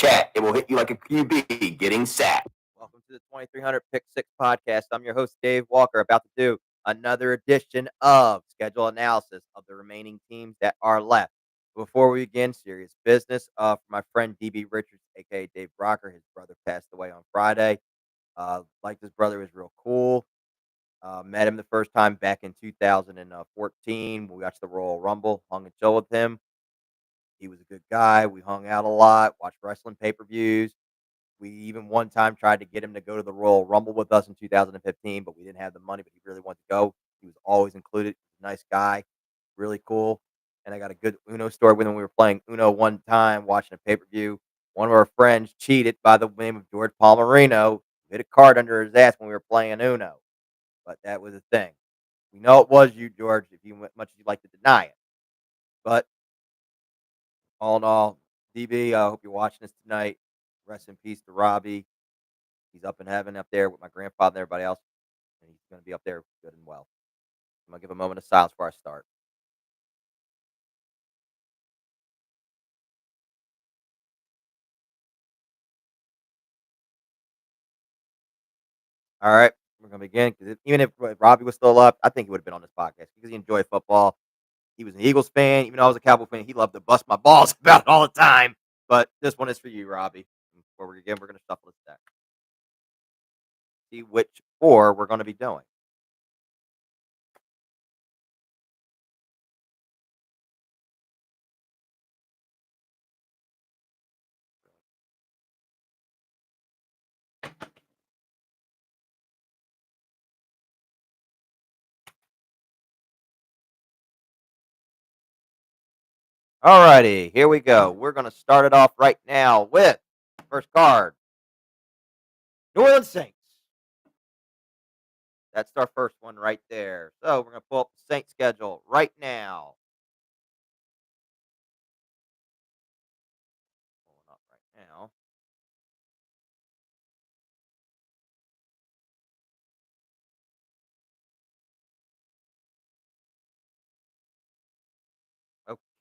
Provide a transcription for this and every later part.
Chat, it will hit you like a QB getting sacked. Welcome to the 2300 Pick Six podcast. I'm your host, Dave Walker, about to do another edition of schedule analysis of the remaining teams that are left. Before we begin, serious business. For my friend DB Richards, aka Dave Brougher, his brother passed away on Friday. Liked his brother, was real cool. Met him the first time back in 2014 when we watched the Royal Rumble. Hung and chilled with him. He was a good guy. We hung out a lot, watched wrestling pay per views. We even one time tried to get him to go to the Royal Rumble with us in 2015, but we didn't have the money, but he really wanted to go. He was always included. Nice guy, really cool. And I got a good Uno story with him. We were playing Uno one time, watching a pay-per-view. One of our friends cheated by the name of George Palmerino. Hit a card under his ass when we were playing Uno. But that was a thing. We know it was you, George, if you much as you'd like to deny it. But all in all, DB, I hope you're watching this tonight. Rest in peace to Robbie. He's up in heaven up there with my grandfather and everybody else, and he's going to be up there good and well. I'm going to give a moment of silence before I start. All right, we're going to begin. Because even if Robbie was still up, I think he would have been on this podcast because he enjoyed football. He was an Eagles fan. Even though I was a Cowboy fan, he loved to bust my balls about it all the time. But this one is for you, Robbie. Before we begin, we're going to shuffle this deck. See which four we're going to be doing. All righty, here we go. We're going to start it off right now with first card, New Orleans Saints. That's our first one right there. So we're going to pull up the Saints schedule right now. Pulling up right now.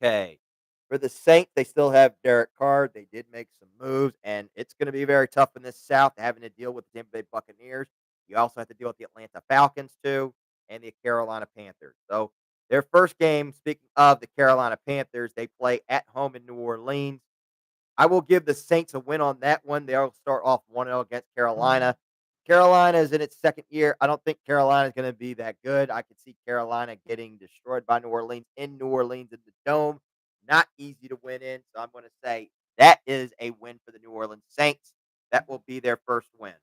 Okay. For the Saints, they still have Derek Carr. They did make some moves, and it's going to be very tough in this South having to deal with the Tampa Bay Buccaneers. You also have to deal with the Atlanta Falcons, too, and the Carolina Panthers. So their first game, speaking of the Carolina Panthers, they play at home in New Orleans. I will give the Saints a win on that one. They'll start off 1-0 against Carolina. Carolina is in its second year. I don't think Carolina is going to be that good. I could see Carolina getting destroyed by New Orleans in New Orleans in the Dome. Not easy to win in. So I'm going to say that is a win for the New Orleans Saints. That will be their first win.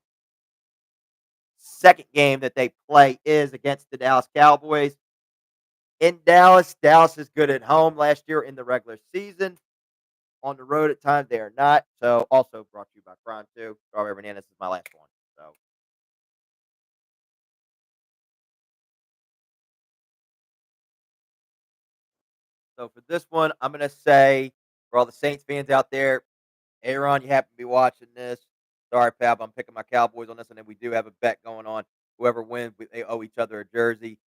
Second game that they play is against the Dallas Cowboys. In Dallas, Dallas is good at home last year in the regular season. On the road at times, they are not. So, also brought to you by Crown 2. Strawberry Bananas is my last one. So for this one, I'm going to say for all the Saints fans out there, Aaron, you happen to be watching this. Sorry, Pab, I'm picking my Cowboys on this one, and we do have a bet going on. Whoever wins, they owe each other a jersey.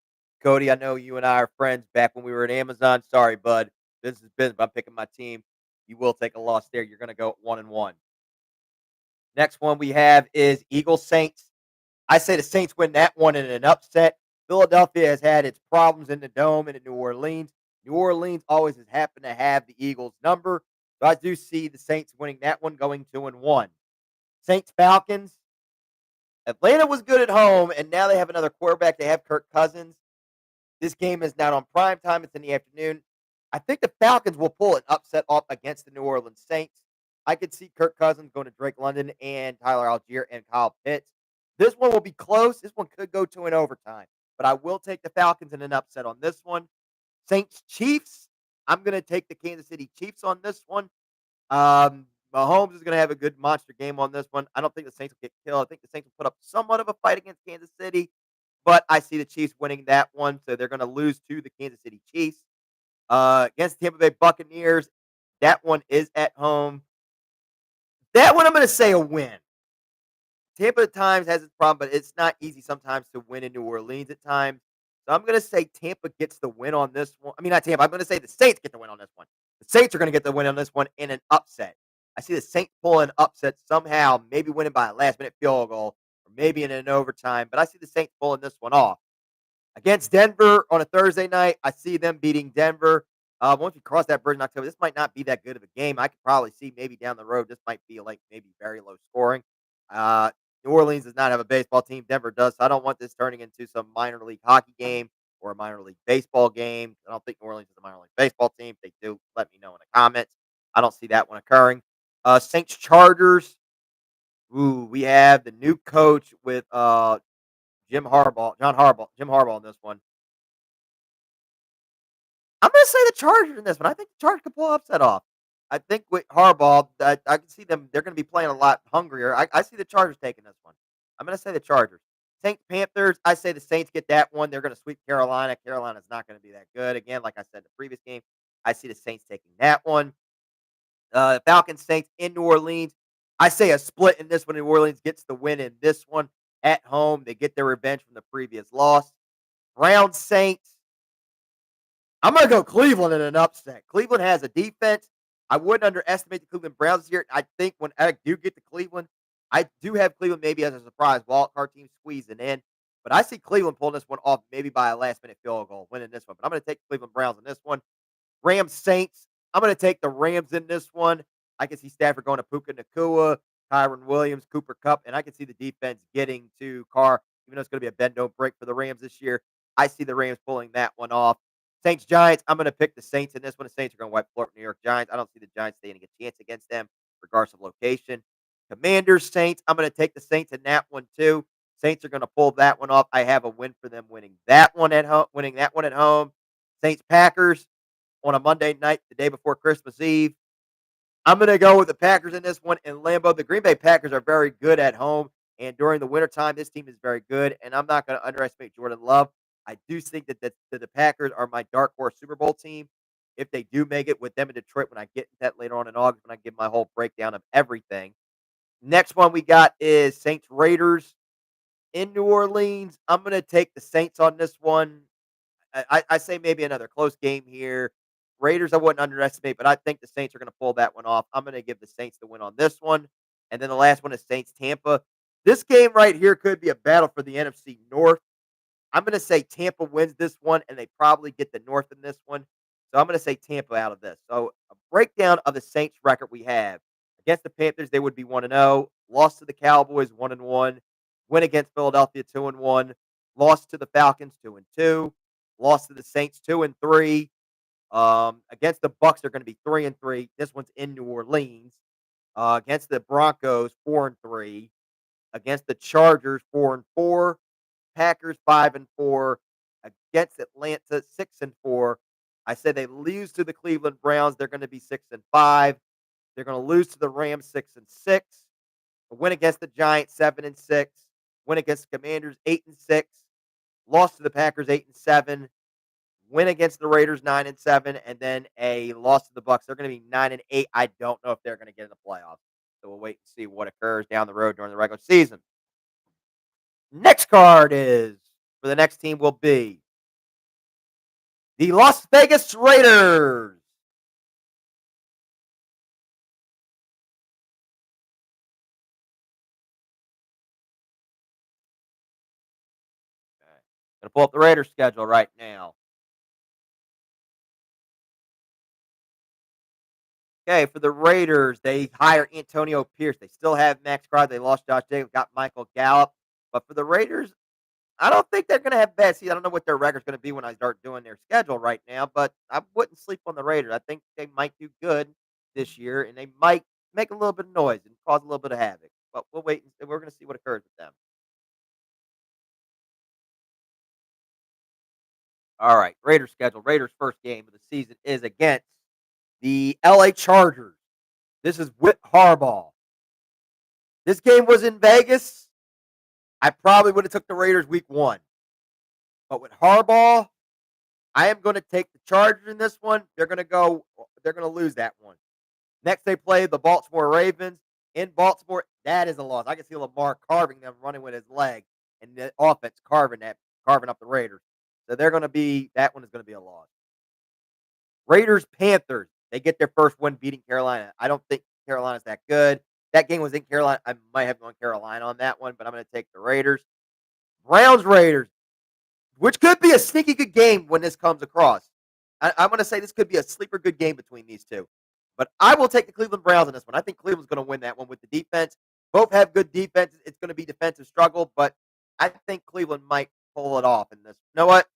Cody, I know you and I are friends back when we were at Amazon. Sorry, bud. This is business. But I'm picking my team. You will take a loss there. You're going to go 1-1. Next one we have is Eagles Saints. I say the Saints win that one in an upset. Philadelphia has had its problems in the Dome and in New Orleans. New Orleans always has happened to have the Eagles' number. So I do see the Saints winning that one, going 2-1. Saints Falcons. Atlanta was good at home, and now they have another quarterback. They have Kirk Cousins. This game is not on prime time. It's in the afternoon. I think the Falcons will pull an upset off against the New Orleans Saints. I could see Kirk Cousins going to Drake London and Tyler Algier and Kyle Pitts. This one will be close. This one could go to an overtime, but I will take the Falcons in an upset on this one. Saints Chiefs. I'm going to take the Kansas City Chiefs on this one. Mahomes is going to have a good monster game on this one. I don't think the Saints will get killed. I think the Saints will put up somewhat of a fight against Kansas City, but I see the Chiefs winning that one, so they're going to lose to the Kansas City Chiefs. Against Tampa Bay Buccaneers, that one is at home. That one I'm going to say a win. Tampa at times has its problem, but it's not easy sometimes to win in New Orleans at times. So I'm going to say Tampa gets the win on this one. I mean, not Tampa. I'm going to say the Saints get the win on this one. The Saints are going to get the win on this one in an upset. I see the Saints pulling upset somehow, maybe winning by a last-minute field goal or maybe in an overtime, but I see the Saints pulling this one off. Against Denver on a Thursday night, I see them beating Denver. Once we cross that bridge in October, this might not be that good of a game. I could probably see maybe down the road, this might be like maybe very low scoring. Uh, New Orleans does not have a baseball team. Denver does. So I don't want this turning into some minor league hockey game or a minor league baseball game. I don't think New Orleans is a minor league baseball team. If they do, let me know in the comments. I don't see that one occurring. Saints Chargers. Ooh, we have the new coach with Jim Harbaugh in this one. I'm gonna say the Chargers in this one. I think the Chargers could pull upset off. I think with Harbaugh, I can see them. They're going to be playing a lot hungrier. I see the Chargers taking this one. I'm going to say the Chargers. Saints Panthers. I say the Saints get that one. They're going to sweep Carolina. Carolina's not going to be that good again. Like I said in the previous game, I see the Saints taking that one. Falcons Saints in New Orleans. I say a split in this one. New Orleans gets the win in this one at home. They get their revenge from the previous loss. Browns Saints. I'm going to go Cleveland in an upset. Cleveland has a defense. I wouldn't underestimate the Cleveland Browns this year. I think when I do get to Cleveland, I do have Cleveland maybe as a surprise wild card team squeezing in. But I see Cleveland pulling this one off maybe by a last minute field goal, winning this one. But I'm going to take Cleveland Browns in this one. Rams Saints. I'm going to take the Rams in this one. I can see Stafford going to Puka Nakua, Kyron Williams, Cooper Kupp, and I can see the defense getting to Carr, even though it's going to be a bend don't break for the Rams this year. I see the Rams pulling that one off. Saints Giants. I'm going to pick the Saints in this one. The Saints are going to wipe floor New York Giants. I don't see the Giants standing a chance against them, regardless of location. Commanders Saints. I'm going to take the Saints in that one too. Saints are going to pull that one off. I have a win for them winning that one at home. Winning that one at home. Saints Packers on a Monday night, the day before Christmas Eve. I'm going to go with the Packers in this one in Lambeau. The Green Bay Packers are very good at home, and during the wintertime, this team is very good, and I'm not going to underestimate Jordan Love. I do think that the Packers are my dark horse Super Bowl team. If they do make it with them in Detroit, when I get into that later on in August, when I give my whole breakdown of everything. Next one we got is Saints Raiders in New Orleans. I'm going to take the Saints on this one. I say maybe another close game here. Raiders, I wouldn't underestimate, but I think the Saints are going to pull that one off. I'm going to give the Saints the win on this one. And then the last one is Saints Tampa. This game right here could be a battle for the NFC North. I'm going to say Tampa wins this one, and they probably get the North in this one. So I'm going to say Tampa out of this. So a breakdown of the Saints record we have. Against the Panthers, they would be 1-0. Lost to the Cowboys 1-1. Win against Philadelphia 2-1. Lost to the Falcons 2-2. Lost to the Saints 2-3. Against the Bucks, they're going to be 3-3. This one's in New Orleans. Against the Broncos, 4-3. Against the Chargers, 4-4. Packers 5-4. Against Atlanta, 6-4. I said they lose to the Cleveland Browns. They're going to be 6-5. They're going to lose to the Rams 6-6. A win against the Giants 7-6. Win against the Commanders 8-6. Lost to the Packers 8-7. Win against the Raiders 9-7, and then a loss to the Bucks. They're going to be 9-8. I don't know if they're going to get in the playoffs. So we'll wait and see what occurs down the road during the regular season. Next card is for the next team will be the Las Vegas Raiders. Okay. Gonna pull up the Raiders schedule right now. Okay, for the Raiders, they hire Antonio Pierce. They still have Max Crosby. They lost Josh Jacobs, got Michael Gallup. But for the Raiders, I don't think they're going to have bad season. I don't know what their record's going to be when I start doing their schedule right now, but I wouldn't sleep on the Raiders. I think they might do good this year, and they might make a little bit of noise and cause a little bit of havoc. But we'll wait, and we're going to see what occurs with them. All right, Raiders schedule. Raiders' first game of the season is against the LA Chargers. This is with Harbaugh. This game was in Vegas. I probably would have took the Raiders week one. But with Harbaugh, I am going to take the Chargers in this one. They're going to lose that one. Next, they play the Baltimore Ravens in Baltimore. That is a loss. I can see Lamar carving them, running with his leg, and the offense carving up the Raiders. So that one is going to be a loss. Raiders Panthers. They get their first win beating Carolina. I don't think Carolina's that good. That game was in Carolina. I might have gone Carolina on that one, but I'm going to take the Raiders. Browns Raiders, which could be a sneaky good game when this comes across. I'm going to say this could be a sleeper good game between these two. But I will take the Cleveland Browns in this one. I think Cleveland's going to win that one with the defense. Both have good defenses. It's going to be defensive struggle, but I think Cleveland might pull it off in this. You know what?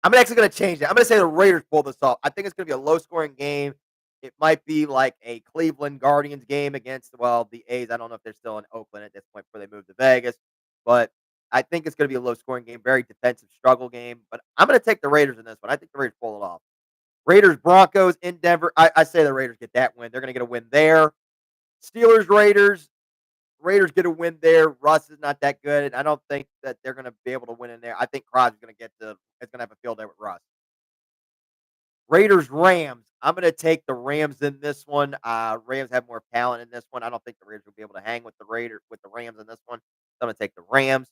I'm actually going to change it. I'm going to say the Raiders pull this off. I think it's going to be a low scoring game. It might be like a Cleveland Guardians game against, well, the A's. I don't know if they're still in Oakland at this point before they move to Vegas, but I think it's going to be a low scoring game, very defensive struggle game. But I'm going to take the Raiders in this one. I think the Raiders pull it off. Raiders Broncos in Denver. I say the Raiders get that win. They're going to get a win there. Steelers Raiders. Raiders get a win there. Russ is not that good, and I don't think that they're going to be able to win in there. I think Crosby's going to is going to have a field day with Russ. Raiders Rams. I'm going to take the Rams in this one. Rams have more talent in this one. I don't think the Raiders will be able to hang with the Rams in this one. So I'm going to take the Rams.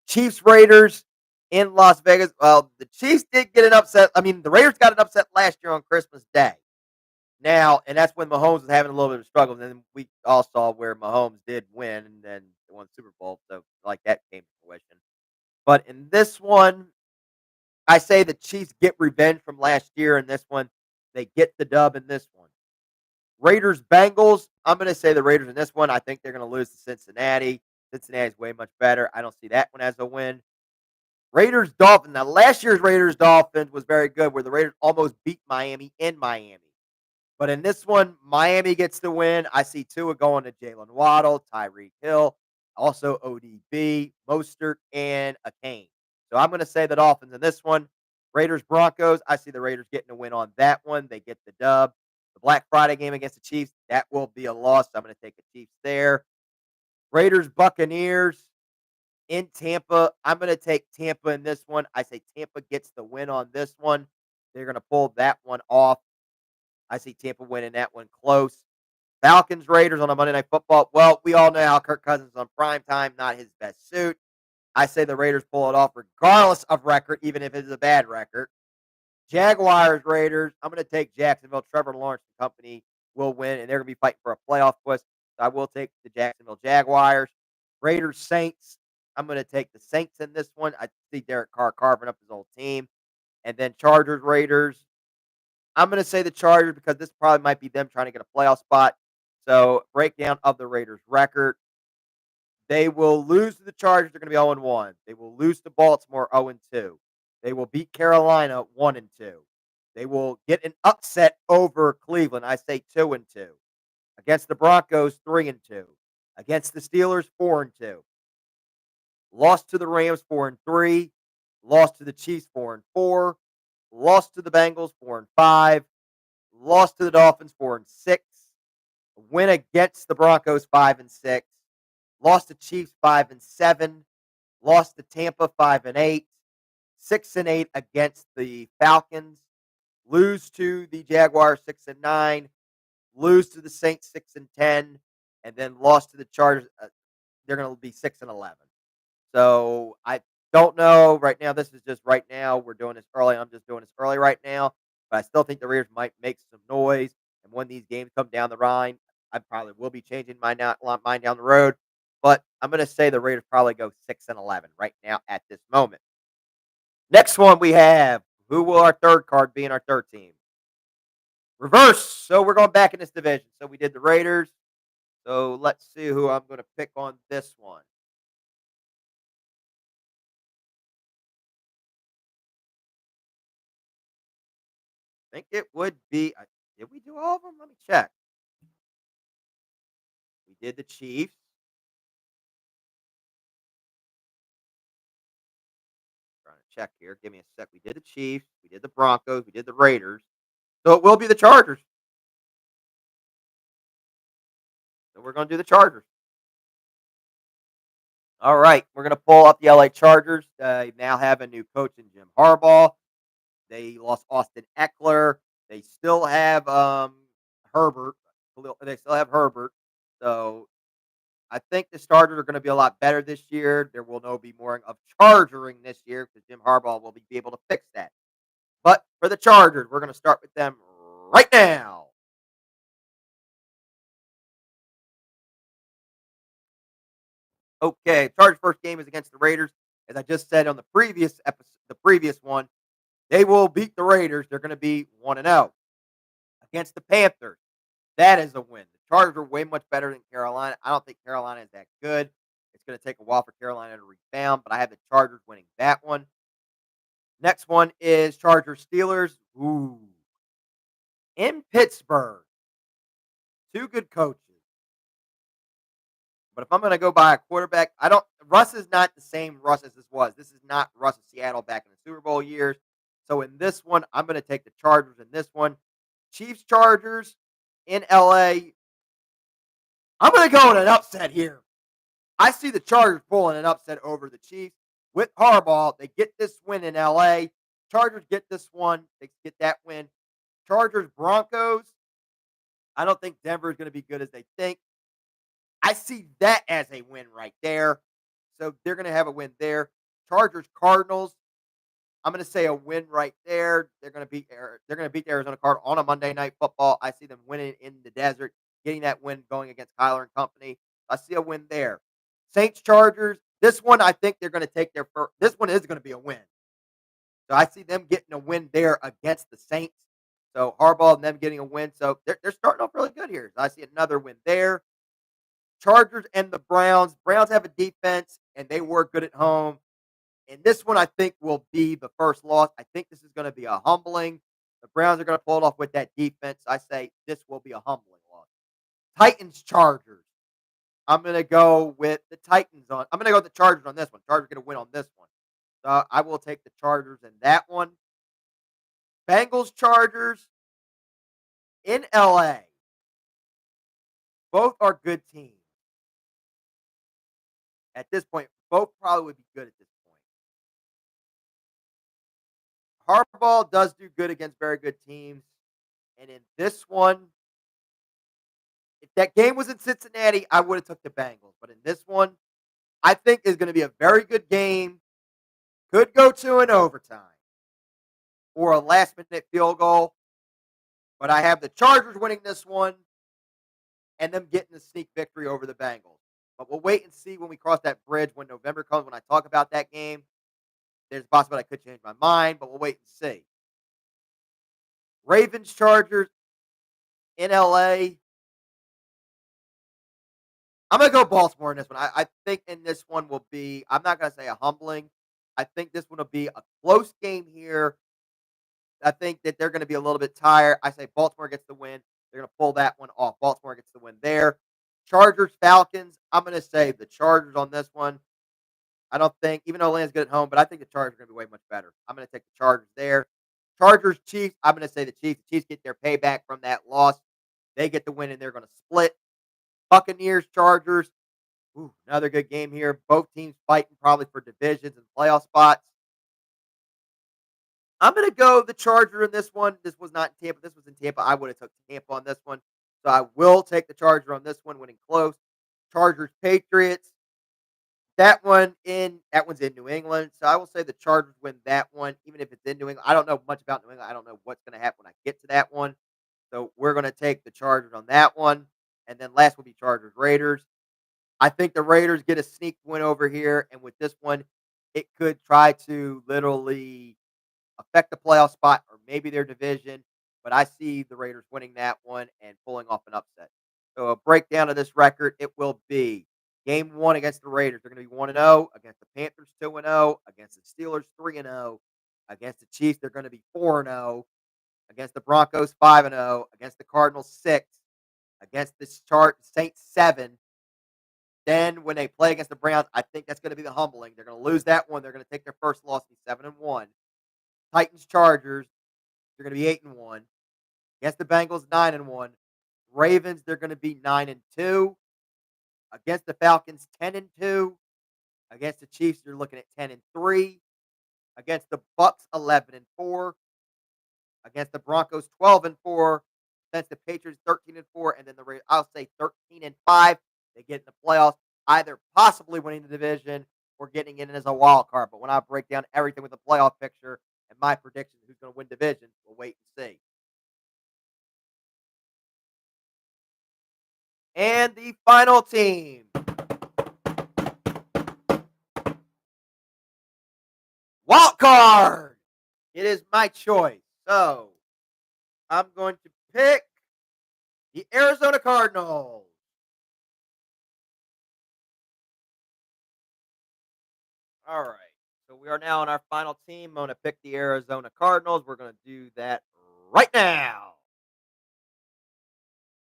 Chiefs Raiders in Las Vegas. Well, the Chiefs did get an upset. I mean, the Raiders got an upset last year on Christmas Day. Now, and that's when Mahomes was having a little bit of struggle. And then we all saw where Mahomes did win and then won the Super Bowl. So, like, that came to fruition. But in this one, I say the Chiefs get revenge from last year. In this one, they get the dub in this one. Raiders Bengals. I'm going to say the Raiders in this one. I think they're going to lose to Cincinnati. Cincinnati's way much better. I don't see that one as a win. Raiders Dolphins. Now, last year's Raiders Dolphins was very good, where the Raiders almost beat Miami in Miami. But in this one, Miami gets the win. I see Tua going to Jalen Waddle, Tyreek Hill, also ODB, Mostert, and a Kane. So I'm going to say the Dolphins in this one. Raiders Broncos. I see the Raiders getting a win on that one. They get the dub. The Black Friday game against the Chiefs, that will be a loss. I'm going to take the Chiefs there. Raiders Buccaneers in Tampa. I'm going to take Tampa in this one. I say Tampa gets the win on this one. They're going to pull that one off. I see Tampa winning that one close. Falcons Raiders on a Monday Night Football. Well, we all know how Kirk Cousins is on prime time, not his best suit. I say the Raiders pull it off regardless of record, even if it's a bad record. Jaguars Raiders. I'm going to take Jacksonville. Trevor Lawrence and company will win, and they're going to be fighting for a playoff push. So I will take the Jacksonville Jaguars. Raiders Saints. I'm going to take the Saints in this one. I see Derek Carr carving up his old team. And then Chargers Raiders. I'm going to say the Chargers because this probably might be them trying to get a playoff spot. So, breakdown of the Raiders' record. They will lose to the Chargers. They're going to be 0-1. They will lose to Baltimore 0-2. They will beat Carolina 1-2. They will get an upset over Cleveland. I say 2-2. Against the Broncos 3-2. Against the Steelers 4-2. Lost to the Rams 4-3. Lost to the Chiefs 4-4. Lost to the Bengals 4-5. Lost to the Dolphins 4-6. Win against the Broncos 5-6. Lost to Chiefs 5-7. Lost to Tampa 5-8. 6-8 against the Falcons. Lose to the Jaguars 6-9. Lose to the Saints 6-10, and then lost to the Chargers. They're going to be 6-11. So I don't know right now. This is just right now. We're doing this early. I'm just doing this early right now, but I still think the Raiders might make some noise. And when these games come down the line, I probably will be changing mind down the road. But I'm going to say the Raiders probably go 6-11 right now at this moment. Next one we have. Who will our third card be in our third team? Reverse. So we're going back in this division. So we did the Raiders. So let's see who I'm going to pick on this one. I think it would be. Did we do all of them? Let me check. We did the Chiefs. Trying to check here. Give me a sec. We did the Chiefs. We did the Broncos. We did the Raiders. So it will be the Chargers. So we're going to do the Chargers. All right. We're going to pull up the LA Chargers. They now have a new coach in Jim Harbaugh. They lost Austin Eckler. They still have Herbert. They still have Herbert. So I think the starters are going to be a lot better this year. There will no be more of chargering this year because Jim Harbaugh will be able to fix that. But for the Chargers, we're going to start with them right now. Okay, Chargers' first game is against the Raiders. As I just said on the previous episode, the previous one, they will beat the Raiders. They're going to be 1-0 against the Panthers. That is a win. The Chargers are way much better than Carolina. I don't think Carolina is that good. It's going to take a while for Carolina to rebound, but I have the Chargers winning that one. Next one is Chargers Steelers. Ooh. In Pittsburgh. Two good coaches. But if I'm going to go by a quarterback, Russ is not the same Russ as this was. This is not Russ of Seattle back in the Super Bowl years. So in this one, I'm going to take the Chargers in this one. Chiefs Chargers in LA. I'm going to go in an upset here. I see the Chargers pulling an upset over the Chiefs with Harbaugh. They get this win in LA. Chargers get this one. They get that win. Chargers Broncos. I don't think Denver is going to be good as they think. I see that as a win right there. So they're going to have a win there. Chargers Cardinals. I'm going to say a win right there. They're going to beat the Arizona Cardinals on a Monday Night Football. I see them winning in the desert, getting that win going against Kyler and company. I see a win there. Saints Chargers. This one I think they're going to take their first. This one is going to be a win. So I see them getting a win there against the Saints. So Harbaugh and them getting a win. So they're starting off really good here. So I see another win there. Chargers and the Browns. Browns have a defense, and they work good at home. And this one, I think, will be the first loss. I think this is going to be a humbling. The Browns are going to pull it off with that defense. I say this will be a humbling loss. Titans, Chargers. I'm going to go with the Titans on. I'm going to go with the Chargers on this one. Chargers are going to win on this one. So I will take the Chargers in that one. Bengals, Chargers in LA. Both are good teams. At this point, both probably would be good at this point. Harbaugh does do good against very good teams. And in this one, if that game was in Cincinnati, I would have took the Bengals. But in this one, I think is going to be a very good game. Could go to an overtime or a last-minute field goal. But I have the Chargers winning this one and them getting the sneak victory over the Bengals. But we'll wait and see when we cross that bridge when November comes, when I talk about that game. There's a possibility I could change my mind, but we'll wait and see. Ravens, Chargers in LA. I'm going to go Baltimore in this one. I think in this one will be, I'm not going to say a humbling. I think this one will be a close game here. I think that they're going to be a little bit tired. I say Baltimore gets the win. They're going to pull that one off. Baltimore gets the win there. Chargers, Falcons. I'm going to say the Chargers on this one. I don't think, even though Atlanta's good at home, but I think the Chargers are going to be way much better. I'm going to take the Chargers there. Chargers, Chiefs. I'm going to say the Chiefs. The Chiefs get their payback from that loss. They get the win, and they're going to split. Buccaneers, Chargers. Ooh, another good game here. Both teams fighting probably for divisions and playoff spots. I'm going to go the Charger in this one. This was not in Tampa. This was in Tampa. I would have took Tampa on this one. So I will take the Charger on this one, winning close. Chargers, Patriots. That one's in New England. So I will say the Chargers win that one, even if it's in New England. I don't know much about New England. I don't know what's going to happen when I get to that one. So we're going to take the Chargers on that one. And then last will be Chargers, Raiders. I think the Raiders get a sneak win over here. And with this one, it could try to literally affect the playoff spot or maybe their division. But I see the Raiders winning that one and pulling off an upset. So a breakdown of this record, it will be game one against the Raiders. They're going to be 1-0. Against the Panthers, 2-0. Against the Steelers, 3-0. Against the Chiefs, they're going to be 4-0. Against the Broncos, 5-0. Against the Cardinals, 6. Against the Saints, 7. Then when they play against the Browns, I think that's going to be the humbling. They're going to lose that one. They're going to take their first loss, be 7-1. Titans, Chargers, they're going to be 8-1. Against the Bengals, 9-1. Ravens, they're going to be 9-2. Against the Falcons, 10-2. Against the Chiefs, you're looking at 10-3. Against the Bucks, 11-4. Against the Broncos, 12-4. Against the Patriots, 13-4. And then the Raiders, I'll say 13-5. They get in the playoffs, either possibly winning the division or getting in as a wild card. But when I break down everything with the playoff picture and my predictions, who's going to win division, we'll wait and see. And the final team Wild card. It is my choice. So I'm going to pick the Arizona Cardinals. All right. So we are now on our final team. I'm going to pick the Arizona Cardinals. We're going to do that right now.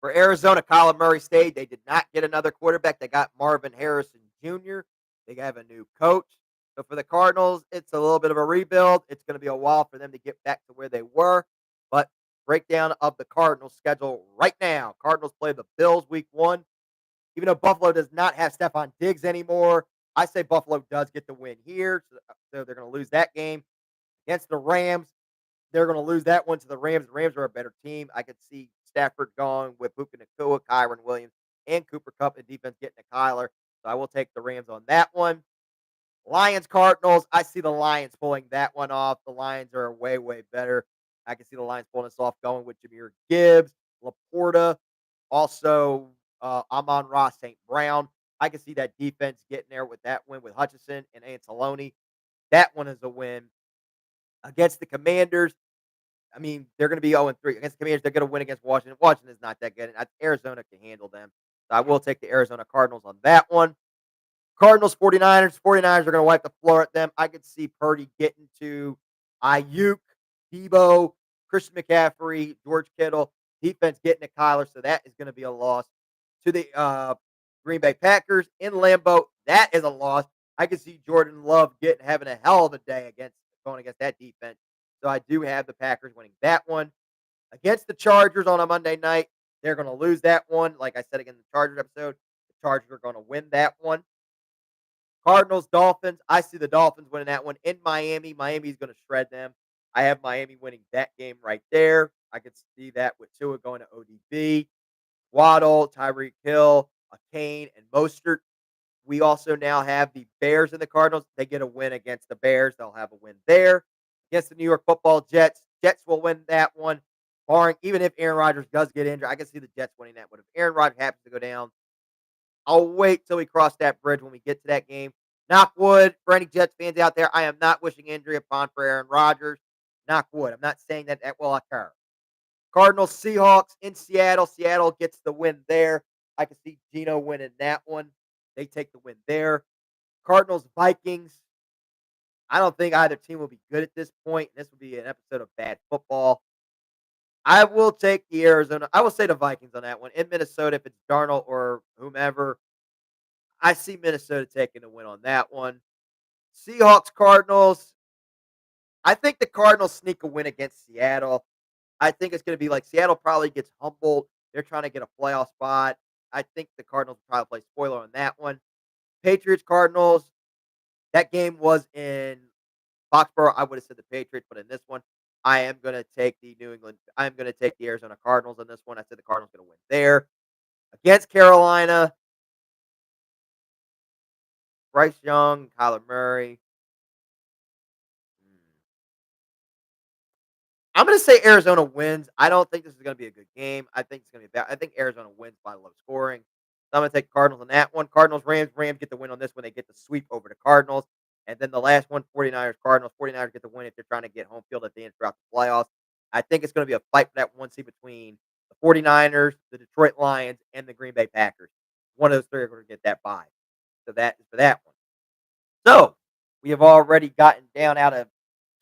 For Arizona, Kyler Murray stayed. They did not get another quarterback. They got Marvin Harrison Jr. They have a new coach. So for the Cardinals, it's a little bit of a rebuild. It's going to be a while for them to get back to where they were. But breakdown of the Cardinals schedule right now. Cardinals play the Bills week 1. Even though Buffalo does not have Stephon Diggs anymore, I say Buffalo does get the win here. So they're going to lose that game. Against the Rams, they're going to lose that one to the Rams. The Rams are a better team. I could see Stafford going with Puka Nacua, Kyron Williams, and Cooper Kupp and defense getting to Kyler. So I will take the Rams on that one. Lions, Cardinals. I see the Lions pulling that one off. The Lions are way, way better. I can see the Lions pulling this off going with Jahmyr Gibbs, Laporta, also Amon-Ra St. Brown. I can see that defense getting there with that win with Hutchinson and Anzalone. That one is a win. Against the Commanders, I mean, they're going to be 0-3. Against the Commanders, they're going to win against Washington. Washington is not that good. And Arizona can handle them. So I will take the Arizona Cardinals on that one. Cardinals, 49ers. 49ers are going to wipe the floor at them. I could see Purdy getting to Ayuk, Debo, Christian McCaffrey, George Kittle. Defense getting to Kyler. So that is going to be a loss. To the Green Bay Packers in Lambeau, that is a loss. I can see Jordan Love having a hell of a day going against that defense. So I do have the Packers winning that one. Against the Chargers on a Monday night, they're going to lose that one. Like I said again in the Chargers episode, the Chargers are going to win that one. Cardinals, Dolphins. I see the Dolphins winning that one in Miami. Miami's going to shred them. I have Miami winning that game right there. I could see that with Tua going to ODB. Waddle, Tyreek Hill, Kane, and Mostert. We also now have the Bears and the Cardinals. They get a win against the Bears. They'll have a win there. Against the New York Football Jets. Jets will win that one. Barring, even if Aaron Rodgers does get injured, I can see the Jets winning that one. If Aaron Rodgers happens to go down, I'll wait till we cross that bridge when we get to that game. Knock wood. For any Jets fans out there, I am not wishing injury upon for Aaron Rodgers. Knock wood. I'm not saying that will occur. Cardinals, Seahawks in Seattle. Seattle gets the win there. I can see Geno winning that one. They take the win there. Cardinals, Vikings. I don't think either team will be good at this point. This will be an episode of bad football. I will take the Arizona. I will say the Vikings on that one. In Minnesota, if it's Darnold or whomever, I see Minnesota taking the win on that one. Seahawks, Cardinals. I think the Cardinals sneak a win against Seattle. I think it's going to be like Seattle probably gets humbled. They're trying to get a playoff spot. I think the Cardinals will probably play spoiler on that one. Patriots, Cardinals. That game was in Foxborough. I would have said the Patriots, but in this one, I am going to take the New England. I'm going to take the Arizona Cardinals on this one. I said the Cardinals going to win there. Against Carolina, Bryce Young, Kyler Murray. I'm going to say Arizona wins. I don't think this is going to be a good game. I think it's going to be bad. I think Arizona wins by low scoring. So I'm going to take Cardinals on that one. Cardinals, Rams. Rams get the win on this one. They get the sweep over the Cardinals. And then the last one, 49ers, Cardinals. 49ers get the win if they're trying to get home field at the end throughout the playoffs. I think it's going to be a fight for that one seed between the 49ers, the Detroit Lions, and the Green Bay Packers. One of those three are going to get that bye. So that is for that one. So we have already gotten down out of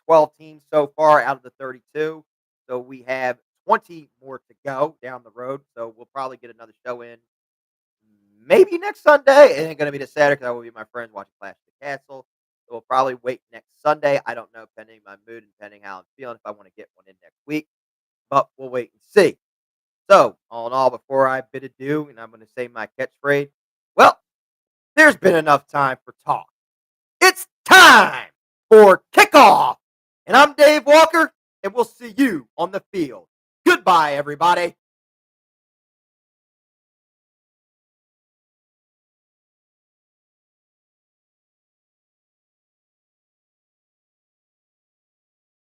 12 teams so far out of the 32. So we have 20 more to go down the road. So we'll probably get another show in maybe next Sunday. It ain't going to be this Saturday because I will be with my friends watching Clash of the Castle. So we'll probably wait next Sunday. I don't know, pending my mood and pending how I'm feeling, if I want to get one in next week. But we'll wait and see. So, all in all, before I bid adieu, and I'm going to say my catchphrase, well, there's been enough time for talk. It's time for kickoff. And I'm Dave Walker, and we'll see you on the field. Goodbye, everybody.